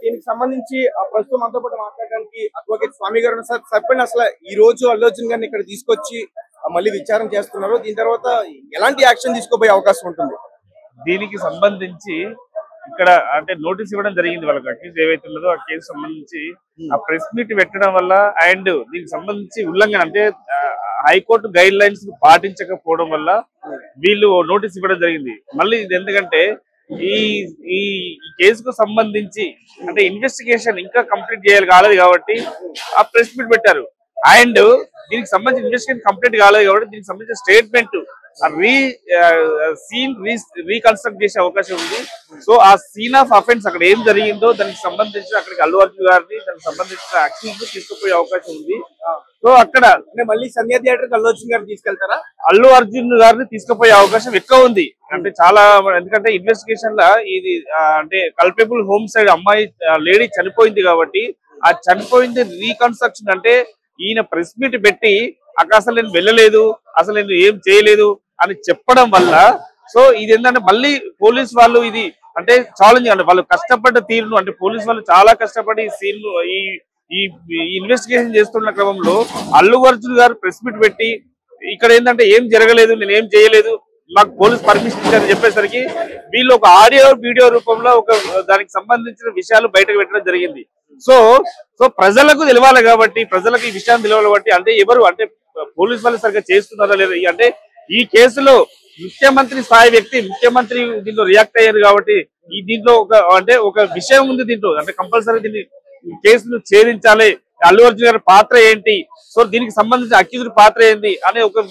దీనికి సంబంధించి ప్రస్తుతం మనతో పాటు మాట్లాడడానికి అడ్వకేట్ స్వామి గారు సార్. చెప్పండి, అసలు ఈ రోజు అల్లు అర్జున్ గారిని ఇక్కడ తీసుకొచ్చి మళ్ళీ విచారణ చేస్తున్నారు. దీని తర్వాత ఎలాంటి యాక్షన్ తీసుకోబోయే అవకాశం ఉంటుంది? దీనికి సంబంధించి ఇక్కడ అంటే నోటీస్ ఇవ్వడం జరిగింది వాళ్ళకి. అక్యూజ్ ఏవైతే ఉన్నదో ఆ కేసు సంబంధించి ఆ ప్రెస్ మీట్ పెట్టడం వల్ల అండ్ దీనికి సంబంధించి ఉల్లంఘన అంటే హైకోర్టు గైడ్ లైన్స్ పాటించకపోవడం వల్ల వీళ్ళు నోటీస్ ఇవ్వడం జరిగింది. మళ్ళీ ఇది ఎందుకంటే ఈ ఈ కేసుకు సంబంధించి అంటే ఇన్వెస్టిగేషన్ ఇంకా కంప్లీట్ చేయాలి కాలేదు కాబట్టి ఆ ప్రెస్ మీట్ పెట్టారు. అండ్ దీనికి సంబంధించి ఇన్వెస్టిగేషన్ కంప్లీట్ కాలేదు కాబట్టి దీనికి సంబంధించిన స్టేట్మెంట్ రీకన్స్ట్రక్ట్ చేసే అవకాశం ఉంది. సో ఆ సీన్ ఆఫ్ అఫెన్స్ అక్కడ ఏం జరిగిందో దానికి సంబంధించి అక్కడికి అల్లు అర్జున్ గారిని దానికి సంబంధించిన అక్యూజ్ తీసుకుపోయే అవకాశం ఉంది. సో అక్కడ మళ్ళీ సంధ్య థియేటర్ అల్లు అర్జున్ గారిని తీసుకెళ్తారా? అల్లు అర్జున్ గారిని తీసుకుపోయే అవకాశం ఎక్కువ ఉంది. అంటే చాలా ఎందుకంటే ఇన్వెస్టిగేషన్ లా ఇది అంటే కల్పబుల్ హోమ్ సైడ్ అమ్మాయి లేడీ చనిపోయింది కాబట్టి ఆ చనిపోయింది రీకన్స్ట్రక్షన్ అంటే ఈయన ప్రెస్ మీట్ పెట్టి అసలు నేను వెళ్ళలేదు, అసలు నేను ఏం చేయలేదు అని చెప్పడం వల్ల సో ఇది ఏంటంటే మళ్ళీ పోలీస్ వాళ్ళు ఇది అంటే ఛాలెంజ్ అంటే వాళ్ళు కష్టపడ్డ తీరును అంటే పోలీస్ వాళ్ళు చాలా కష్టపడి సీన్ ఈ ఇన్వెస్టిగేషన్ చేస్తున్న క్రమంలో అల్లు అర్జున్ గారు ప్రెస్ మీట్ పెట్టి ఇక్కడ ఏంటంటే ఏం జరగలేదు, నేను ఏం చేయలేదు, మాకు పోలీస్ పర్మిషన్ ఇచ్చారని చెప్పేసరికి వీళ్ళు ఒక ఆడియో వీడియో రూపంలో ఒక దానికి సంబంధించిన విషయాలు బయటకు పెట్టడం జరిగింది. సో ప్రజలకు తెలవాలి కాబట్టి ప్రజలకు ఈ విషయాన్ని తెలవాలి కాబట్టి అంటే ఎవరు అంటే పోలీస్ వాళ్ళు సరిగ్గా చేస్తున్నారా లేదా అంటే ఈ కేసులో ముఖ్యమంత్రి స్థాయి వ్యక్తి ముఖ్యమంత్రి దీంట్లో రియాక్ట్ అయ్యారు కాబట్టి ఈ దీంట్లో ఒక విషయం ఉంది దీంట్లో అంటే కంపల్సరీ దీన్ని కేసును ఛేదించాలి, అల్లు అర్జున్ గారి పాత్ర ఏంటి, సో దీనికి సంబంధించిన అక్యూజ్డ్ పాత్ర ఏంటి అనే ఒక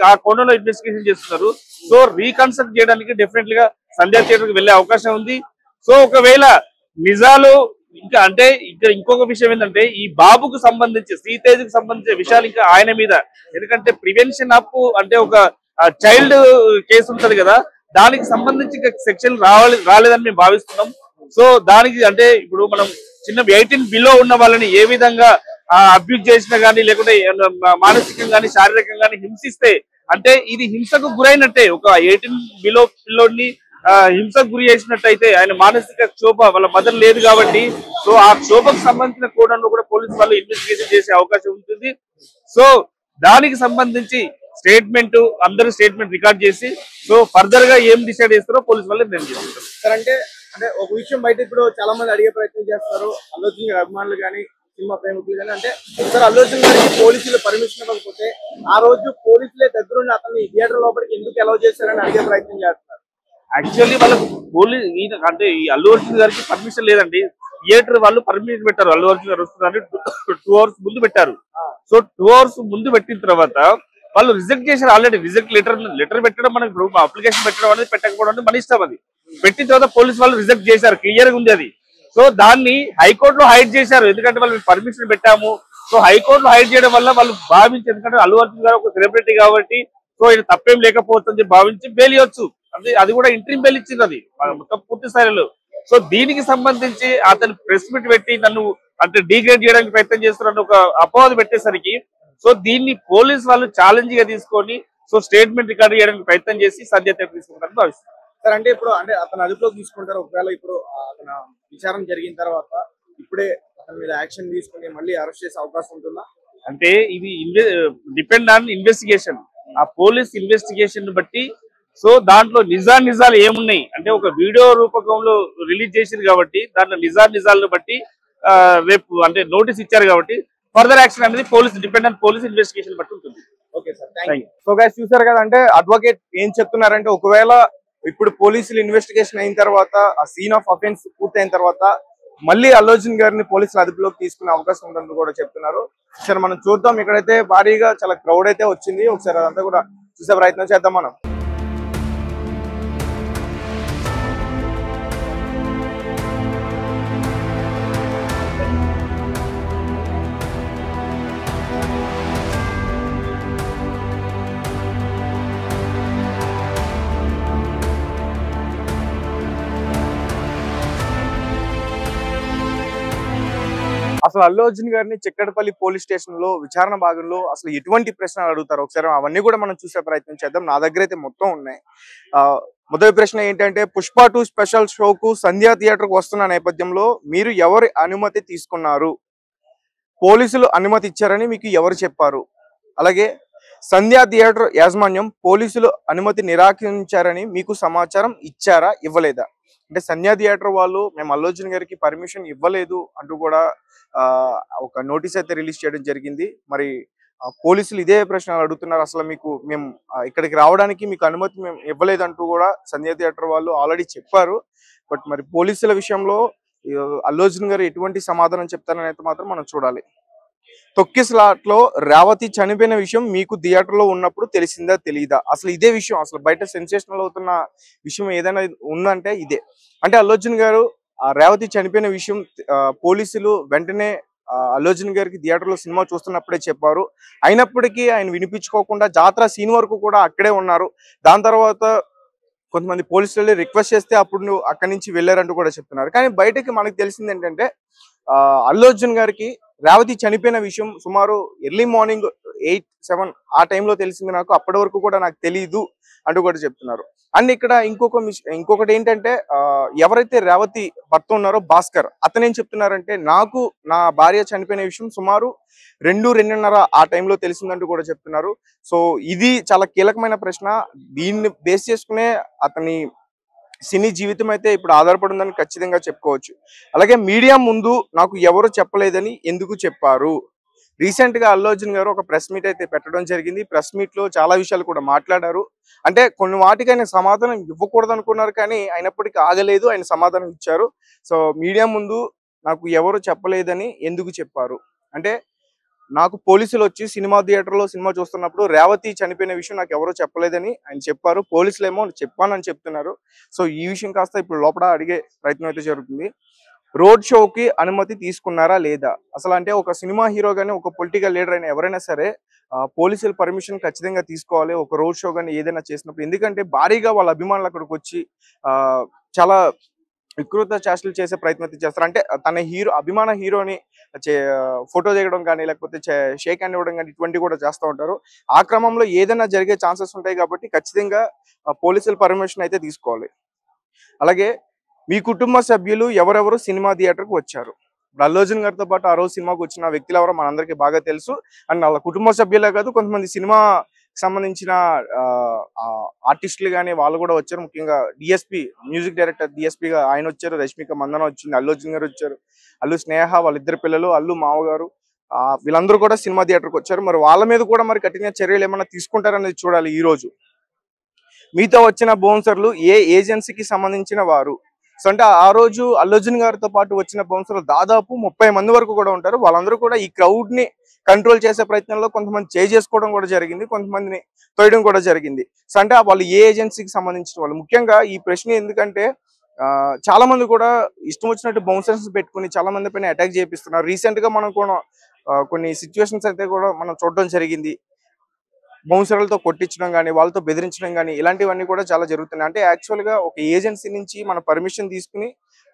ఆ కోణంలో ఇన్వెస్టిగేషన్ చేస్తున్నారు. సో రీకన్స్ట్రక్ట్ చేయడానికి డెఫినెట్ గా సంధ్యా థియేటర్ కి వెళ్లే అవకాశం ఉంది. సో ఒకవేళ నిజాలు ఇంకా అంటే ఇక్కడ ఇంకొక విషయం ఏంటంటే ఈ బాబుకు సంబంధించి శ్రీతేజ్ కి సంబంధించిన విషయాలు ఇంకా ఆయన మీద ఎందుకంటే ప్రివెన్షన్ ఆఫ్ అంటే ఒక చైల్డ్ కేసు ఉంటది కదా దానికి సంబంధించి సెక్షన్ రాలేదని మేము భావిస్తున్నాం. సో దానికి అంటే ఇప్పుడు మనం చిన్న 18 బిలో ఉన్న వాళ్ళని ఏ విధంగా అబ్యూజ్ చేసినా గానీ లేకుంటే మానసికంగా గానీ శారీరకంగా గానీ హింసిస్తే అంటే ఇది హింసకు గురైనట్టే. ఒక 18 బిలో పిల్లోడిని హింసకు గురి చేసినట్టయితే ఆయన మానసిక క్షోభ వాళ్ళ మదర్ లేదు కాబట్టి సో ఆ క్షోభకు సంబంధించిన కోణంలో కూడా పోలీసు వాళ్ళు ఇన్వెస్టిగేషన్ చేసే అవకాశం ఉంటుంది. సో దానికి సంబంధించి స్టేట్మెంట్ అందరూ స్టేట్మెంట్ రికార్డ్ చేసి సో ఫర్దర్ గా ఏం డిసైడ్ చేస్తారో పోలీసు వాళ్ళు నిర్ణయం చేసుకుంటారు. సార్ అంటే ఒక విషయం బయట ఇప్పుడు చాలా మంది అడిగే ప్రయత్నం చేస్తారు, అల్లు అర్జున్ గారి అభిమానులు కానీ సినిమా ప్రేమికులు కానీ అంటే సార్ అల్లు అర్జున్ గారికి పోలీసులు పర్మిషన్ ఇవ్వకపోతే ఆ రోజు పోలీసులే దగ్గరుండి అతన్ని థియేటర్ లోపలికి ఎందుకు అలౌ చేశారని అడిగే ప్రయత్నం చేస్తున్నారు. యాక్చువల్లీ వాళ్ళకు పోలీస్ అంటే ఈ అల్లు అర్జున్ గారికి పర్మిషన్ లేదండి. థియేటర్ వాళ్ళు పర్మిషన్ పెట్టారు, అల్లు అర్జున్ గారు వస్తుందని 2 hours ముందు పెట్టారు. సో 2 hours ముందు పెట్టిన తర్వాత వాళ్ళు రిజెక్ట్ చేశారు. ఆల్రెడీ రిజెక్ట్ లెటర్ పెట్టడం మనకి ఇప్పుడు అప్లికేషన్ పెట్టడం అనేది పెట్టకపోవడం అనేది మన ఇష్టం. అది పెట్టిన తర్వాత పోలీస్ వాళ్ళు రిజెక్ట్ చేశారు, క్లియర్ గా ఉంది అది. సో దాన్ని హైకోర్టులో హైడ్ చేశారు ఎందుకంటే వాళ్ళు పర్మిషన్ పెట్టాము. సో హైకోర్టులో హైడ్ చేయడం వల్ల వాళ్ళు భావించి ఎందుకంటే అల్లు అర్జున్ గారు ఒక సెలబ్రిటీ కాబట్టి సో ఇది తప్పేం లేకపోతుందని భావించి బెయిల్ ఇవ్వచ్చు. అది కూడా ఇంట్రీమ్ బెయిల్ ఇచ్చింది అది మొత్తం పూర్తి స్థాయిలో. సో దీనికి సంబంధించి అతను ప్రెస్ మీట్ పెట్టి నన్ను అంటే డీగ్రేడ్ చేయడానికి ప్రయత్నం చేస్తున్న ఒక అపవాదు పెట్టేసరికి సో దీన్ని పోలీస్ వాళ్ళు ఛాలెంజ్ గా తీసుకొని సో స్టేట్మెంట్ రికార్డ్ చేయడానికి ప్రయత్నం చేసి సంధ్య థియేటర్ తీసుకుంటారని భావిస్తారు. సార్ అంటే ఇప్పుడు అంటే అతను అదుపులోకి తీసుకుంటారు, ఒకవేళ ఇప్పుడు అతను విచారణ జరిగిన తర్వాత ఇప్పుడే అతని మీద యాక్షన్ తీసుకుని మళ్ళీ అరెస్ట్ చేసే అవకాశం ఉంటుందా? అంటే ఇది డిపెండ్ ఆన్ ఇన్వెస్టిగేషన్, ఆ పోలీస్ ఇన్వెస్టిగేషన్ బట్టి. సో దాంట్లో నిజాలు ఏమున్నాయి అంటే ఒక వీడియో రూపకంలో రిలీజ్ చేసింది కాబట్టి దాంట్లో నిజాలను బట్టి రేపు అంటే నోటీస్ ఇచ్చారు కాబట్టి ఫర్దర్ యాక్షన్ అనేది డిపెండెంట్ పోలీస్ ఇన్వెస్టిగేషన్ బట్టి ఉంటుంది. Okay sir, thank you. So guys చూసారు కదా, అంటే అడ్వకేట్ ఏం చెప్తున్నారంటే ఒకవేళ ఇప్పుడు పోలీసులు ఇన్వెస్టిగేషన్ అయిన తర్వాత ఆ సీన్ ఆఫ్ అఫెన్స్ పూర్తయిన తర్వాత మళ్ళీ అల్లు అర్జున్ గారిని పోలీసులు అదుపులోకి తీసుకునే అవకాశం ఉందని కూడా చెప్తున్నారు. సరే మనం చూద్దాం, ఇక్కడైతే భారీగా చాలా క్రౌడ్ అయితే వచ్చింది, ఒకసారి అదంతా కూడా చూసే ప్రయత్నం చేద్దాం మనం. అసలు అల్లు అర్జున్ గారిని చిక్కడపల్లి పోలీస్ స్టేషన్ లో విచారణ భాగంలో అసలు ఎటువంటి ప్రశ్నలు అడుగుతారు ఒకసారి అవన్నీ కూడా మనం చూసే ప్రయత్నం చేద్దాం. నా దగ్గర అయితే మొత్తం ఉన్నాయి. మొదటి ప్రశ్న ఏంటంటే పుష్ప 2 స్పెషల్ షోకు సంధ్యా థియేటర్కు వస్తున్న నేపథ్యంలో మీరు ఎవరి అనుమతి తీసుకున్నారు? పోలీసులు అనుమతి ఇచ్చారని మీకు ఎవరు చెప్పారు? అలాగే సంధ్యా థియేటర్ యాజమాన్యం పోలీసులు అనుమతి నిరాకరించారని మీకు సమాచారం ఇచ్చారా, ఇవ్వలేదా? అంటే సంధ్యా థియేటర్ వాళ్ళు మేము అల్లు అర్జున్ గారికి పర్మిషన్ ఇవ్వలేదు అంటూ కూడా ఒక నోటీస్ అయితే రిలీజ్ చేయడం జరిగింది. మరి పోలీసులు ఇదే ప్రశ్నలు అడుగుతున్నారు. అసలు మీకు మేము ఇక్కడికి రావడానికి మీకు అనుమతి మేము ఇవ్వలేదంటూ కూడా సంధ్యా థియేటర్ వాళ్ళు ఆల్రెడీ చెప్పారు. బట్ మరి పోలీసుల విషయంలో అల్లు అర్జున్ గారు ఎటువంటి సమాధానం చెప్తారని అయితే మాత్రం మనం చూడాలి. తొక్కిసలాట్ లో రేవతి చనిపోయిన విషయం మీకు థియేటర్ లో ఉన్నప్పుడు తెలిసిందా, తెలీదా? అసలు ఇదే విషయం అసలు బయట సెన్సేషనల్ అవుతున్న విషయం ఏదైనా ఉందంటే ఇదే. అంటే అల్లు అర్జున్ గారు రేవతి చనిపోయిన విషయం పోలీసులు వెంటనే అల్లు అర్జున్ గారికి థియేటర్ లో సినిమా చూస్తున్నప్పుడే చెప్పారు. అయినప్పటికీ ఆయన వినిపించుకోకుండా జాతర సీన్ వరకు కూడా అక్కడే ఉన్నారు. దాని తర్వాత కొంతమంది పోలీసులు రిక్వెస్ట్ చేస్తే అప్పుడు అక్కడి నుంచి వెళ్ళారంటూ కూడా చెప్తున్నారు. కానీ బయటకి మనకు తెలిసింది ఏంటంటే అల్లు అర్జున్ గారికి రేవతి చనిపోయిన విషయం సుమారు ఎర్లీ మార్నింగ్ 8-7 ఆ టైంలో తెలిసింది నాకు. అప్పటి వరకు కూడా నాకు తెలియదు అంటూ కూడా చెప్తున్నారు. అండ్ ఇక్కడ ఇంకొకటి ఏంటంటే ఎవరైతే రేవతి భర్త ఉన్నారో భాస్కర్ అతను ఏం చెప్తున్నారంటే నాకు నా భార్య చనిపోయిన విషయం సుమారు 2-2:30 ఆ టైంలో తెలిసిందంటూ కూడా చెప్తున్నారు. సో ఇది చాలా కీలకమైన ప్రశ్న. దీన్ని బేస్ చేసుకునే అతని సినీ జీవితం అయితే ఇప్పుడు ఆధారపడి ఉందని ఖచ్చితంగా చెప్పుకోవచ్చు. అలాగే మీడియా ముందు నాకు ఎవరు చెప్పలేదని ఎందుకు చెప్పారు? రీసెంట్ గా అల్లు అర్జున్ గారు ఒక ప్రెస్ మీట్ అయితే పెట్టడం జరిగింది. ప్రెస్ మీట్ లో చాలా విషయాలు కూడా మాట్లాడారు. అంటే కొన్ని వాటికి ఆయన సమాధానం ఇవ్వకూడదు అనుకున్నారు, కానీ అయినప్పటికీ ఆగలేదు, ఆయన సమాధానం ఇచ్చారు. సో మీడియా ముందు నాకు ఎవరు చెప్పలేదని ఎందుకు చెప్పారు అంటే, నాకు పోలీసులు వచ్చి సినిమా థియేటర్ లో సినిమా చూస్తున్నప్పుడు రేవతి చనిపోయిన విషయం నాకు ఎవరో చెప్పలేదని ఆయన చెప్పారు. పోలీసులు ఏమో చెప్పానని చెప్తున్నారు. సో ఈ విషయం కాస్త ఇప్పుడు లోపల అడిగే ప్రయత్నం అయితే జరుగుతుంది. రోడ్ షోకి అనుమతి తీసుకున్నారా లేదా? అసలు అంటే ఒక సినిమా హీరో గానీ ఒక పొలిటికల్ లీడర్ అయినా ఎవరైనా సరే పోలీసుల పర్మిషన్ ఖచ్చితంగా తీసుకోవాలి ఒక రోడ్ షో గానీ ఏదైనా చేసినప్పుడు. ఎందుకంటే భారీగా వాళ్ళ అభిమానులు అక్కడికి వచ్చి చాలా వికృత చేష్టలు చేసే ప్రయత్నం అయితే చేస్తారు. అంటే తన అభిమాన హీరోని ఫోటో దిగడం కానీ లేకపోతే షేక్ హ్యాండ్ ఇవ్వడం కానీ ఇటువంటివి కూడా చేస్తూ ఉంటారు. ఆ క్రమంలో ఏదైనా జరిగే ఛాన్సెస్ ఉంటాయి కాబట్టి ఖచ్చితంగా పోలీసుల పర్మిషన్ అయితే తీసుకోవాలి. అలాగే మీ కుటుంబ సభ్యులు ఎవరెవరు సినిమా థియేటర్కి వచ్చారు? అల్లు అర్జున్ గారితో పాటు ఆ రోజు సినిమాకి వచ్చిన వ్యక్తులు ఎవరో మనందరికీ బాగా తెలుసు. అండ్ వాళ్ళ కుటుంబ సభ్యులే కాదు, కొంతమంది సినిమా సంబంధించిన ఆర్టిస్టులు కానీ వాళ్ళు కూడా వచ్చారు. ముఖ్యంగా డిఎస్పి మ్యూజిక్ డైరెక్టర్ డిఎస్పిగా ఆయన వచ్చారు, రష్మిక మందన వచ్చింది, అల్లు అర్జున్ గారు వచ్చారు, అల్లు స్నేహ వాళ్ళిద్దరు పిల్లలు, అల్లు మావగారు, వీళ్ళందరూ కూడా సినిమా థియేటర్కి వచ్చారు. మరి వాళ్ళ మీద కూడా మరి కఠిన చర్యలు ఏమైనా తీసుకుంటారనేది చూడాలి ఈ రోజు. మీతో వచ్చిన బౌన్సర్లు ఏ ఏజెన్సీకి సంబంధించిన వారు? సో అంటే ఆ రోజు అల్లు అర్జున్ గారితో పాటు వచ్చిన బౌన్సర్లు దాదాపు 30 మంది వరకు కూడా ఉంటారు. వాళ్ళందరూ కూడా ఈ క్రౌడ్ ని కంట్రోల్ చేసే ప్రయత్నంలో కొంతమంది చేసుకోవడం కూడా జరిగింది, కొంతమందిని తోయడం కూడా జరిగింది. సో అంటే వాళ్ళు ఏ ఏజెన్సీకి సంబంధించిన వాళ్ళు? ముఖ్యంగా ఈ ప్రశ్న ఎందుకంటే చాలా మంది కూడా ఇష్టం వచ్చినట్టు బౌన్సర్స్ పెట్టుకుని చాలా మంది పైన అటాక్ చేపిస్తున్నారు. రీసెంట్ గా మనం కూడా కొన్ని సిచ్యువేషన్స్ అయితే కూడా మనం చూడడం జరిగింది. బౌన్సర్లతో కొట్టించడం కానీ వాళ్ళతో బెదిరించడం కానీ ఇలాంటివన్నీ కూడా చాలా జరుగుతున్నాయి. అంటే యాక్చువల్ గా ఒక ఏజెన్సీ నుంచి మనం పర్మిషన్ తీసుకుని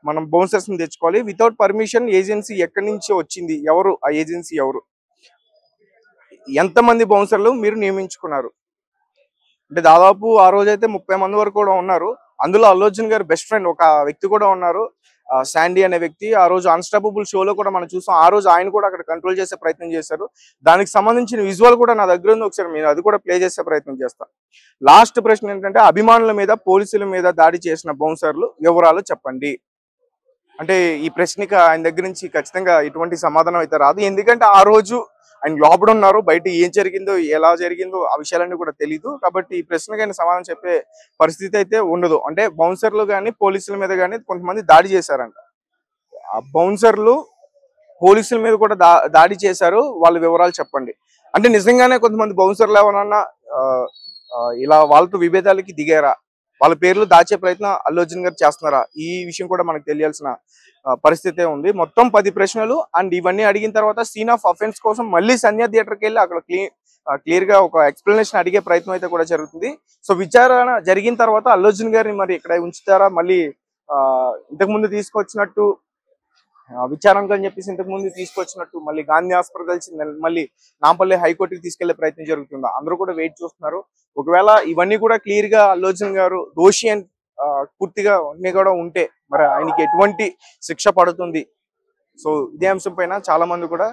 మనం బౌన్సర్స్ ని తెచ్చుకోవాలి. వితౌట్ పర్మిషన్ ఏజెన్సీ ఎక్కడి నుంచి వచ్చింది, ఎవరు ఆ ఏజెన్సీ, ఎవరు, ఎంతమంది బౌన్సర్లు మీరు నియమించుకున్నారు? అంటే దాదాపు ఆ రోజైతే 30 మంది వరకు కూడా ఉన్నారు. అందులో అల్లు అర్జున్ గారు బెస్ట్ ఫ్రెండ్ ఒక వ్యక్తి కూడా ఉన్నారు, శాండీ అనే వ్యక్తి. ఆ రోజు అన్స్టాపబుల్ షోలో కూడా మనం చూసాం. ఆ రోజు ఆయన కూడా అక్కడ కంట్రోల్ చేసే ప్రయత్నం చేశారు. దానికి సంబంధించిన విజువల్ కూడా నా దగ్గర ఉంది, ఒకసారి మీరు అది కూడా ప్లే చేసే ప్రయత్నం చేస్తాను. లాస్ట్ ప్రశ్న ఏంటంటే అభిమానుల మీద పోలీసుల మీద దాడి చేసిన బౌన్సర్లు వివరాలు చెప్పండి. అంటే ఈ ప్రశ్నకి ఆయన దగ్గర నుంచి ఖచ్చితంగా ఎటువంటి సమాధానం అయితే రాదు. ఎందుకంటే ఆ రోజు ఆయన లోపల ఉన్నారు, బయట ఏం జరిగిందో ఎలా జరిగిందో ఆ విషయాలన్నీ కూడా తెలీదు. కాబట్టి ఈ ప్రశ్నకి ఆయన సమాధానం చెప్పే పరిస్థితి అయితే ఉండదు. అంటే బౌన్సర్లు కానీ పోలీసుల మీద కానీ కొంతమంది దాడి చేశారంట. ఆ బౌన్సర్లు పోలీసుల మీద కూడా దాడి చేశారు, వాళ్ళ వివరాలు చెప్పండి. అంటే నిజంగానే కొంతమంది బౌన్సర్లు ఏమన్నా ఇలా వాళ్ళతో విభేదాలకి దిగారా, వాళ్ళ పేర్లు దాచే ప్రయత్నం అల్లు అర్జున్ గారు చేస్తున్నారా, ఈ విషయం కూడా మనకు తెలియాల్సిన పరిస్థితే ఉంది. మొత్తం 10 ప్రశ్నలు. అండ్ ఇవన్నీ అడిగిన తర్వాత సీన్ ఆఫ్ అఫెన్స్ కోసం మళ్ళీ సంధ్యా థియేటర్కి వెళ్ళి అక్కడ క్లియర్ గా ఒక ఎక్స్ప్లెనేషన్ అడిగే ప్రయత్నం అయితే కూడా జరుగుతుంది. సో విచారణ జరిగిన తర్వాత అల్లు అర్జున్ గారిని మరి ఇక్కడ ఉంచుతారా, మళ్ళీ ఇంతకు ముందు తీసుకొచ్చినట్టు విచారణకు అని చెప్పేసి ఇంతకు ముందు తీసుకొచ్చినట్టు మళ్ళీ గాంధీ హాస్పిటల్ మళ్ళీ నాంపల్లి హైకోర్టుకి తీసుకెళ్లే ప్రయత్నం జరుగుతుందా, అందరూ కూడా వెయిట్ చూస్తున్నారు. ఒకవేళ ఇవన్నీ కూడా క్లియర్ గా అల్లు అర్జున్ గారు దోషి అని పూర్తిగా అన్ని కూడా ఉంటే మరి ఆయనకి ఎటువంటి శిక్ష పడుతుంది. సో ఇదే అంశం పైన చాలా మంది కూడా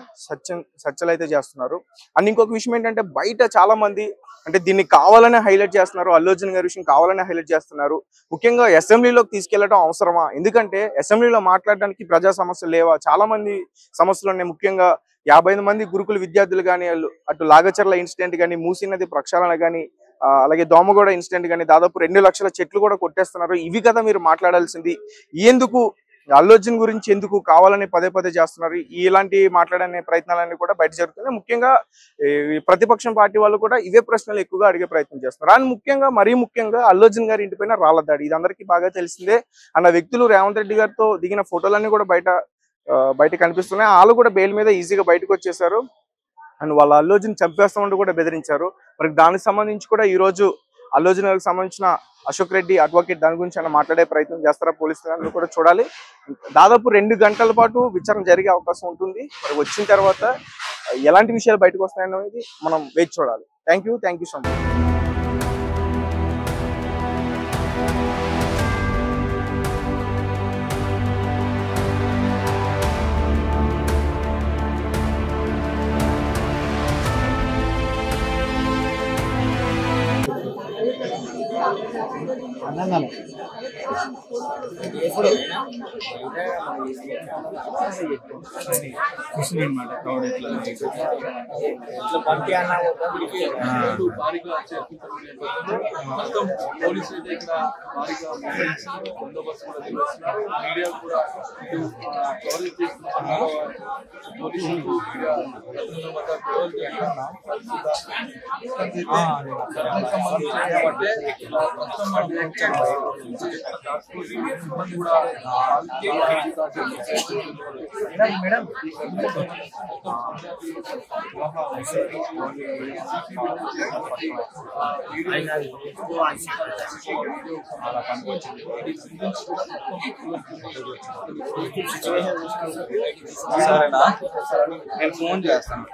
చర్చలు అయితే చేస్తున్నారు. అండ్ ఇంకొక విషయం ఏంటంటే బయట చాలా మంది అంటే దీన్ని కావాలనే హైలైట్ చేస్తున్నారు, అల్లు అర్జున్ గారి విషయం కావాలనే హైలైట్ చేస్తున్నారు. ముఖ్యంగా అసెంబ్లీలోకి తీసుకెళ్లడం అవసరమా? ఎందుకంటే అసెంబ్లీలో మాట్లాడడానికి ప్రజా సమస్యలు లేవా? చాలా మంది సమస్యలు ఉన్నాయి. ముఖ్యంగా 50 మంది గురుకుల విద్యార్థులు కానీ, అటు లాగచర్ల ఇన్సిడెంట్ కానీ, మూసీ నది ప్రక్షాళన కానీ, అలాగే దోమగూడ ఇన్సిడెంట్ కానీ, దాదాపు 2 లక్షల చెట్లు కూడా కొట్టేస్తున్నారు. ఇవి కదా మీరు మాట్లాడాల్సింది. ఎందుకు అల్లు అర్జున్ గురించి ఎందుకు కావాలని పదే పదే చేస్తున్నారు? ఇలాంటి మాట్లాడనే ప్రయత్నాలన్నీ కూడా బయట జరుగుతున్నాయి. ముఖ్యంగా ప్రతిపక్షం పార్టీ వాళ్ళు కూడా ఇవే ప్రశ్నలు ఎక్కువగా అడిగే ప్రయత్నం చేస్తున్నారు. అండ్ మరీ ముఖ్యంగా అల్లు అర్జున్ గారి ఇంటిపైన రాళ్ల దాడి, ఇది అందరికీ బాగా తెలిసిందే. అన్న వ్యక్తులు రేవంత్ రెడ్డి గారితో దిగిన ఫోటోలన్నీ కూడా బయట కనిపిస్తున్నాయి. వాళ్ళు కూడా బెయిల్ మీద ఈజీగా బయటకు వచ్చేసారు. అండ్ వాళ్ళ అల్లు అర్జున్ చంపేస్తామంటూ కూడా బెదిరించారు. మరి దానికి సంబంధించి కూడా ఈ రోజు అల్లు అర్జున్ గారికి సంబంధించిన అశోక్ రెడ్డి అడ్వకేట్ దాని గురించి ఆయన మాట్లాడే ప్రయత్నం చేస్తారా పోలీసులు కూడా చూడాలి. దాదాపు 2 గంటల పాటు విచారణ జరిగే అవకాశం ఉంటుంది. మరి వచ్చిన తర్వాత ఎలాంటి విషయాలు బయటకు వస్తాయనేది మనం వేచి చూడాలి. Thank you so much. నేను ఫోన్ చేస్తాను.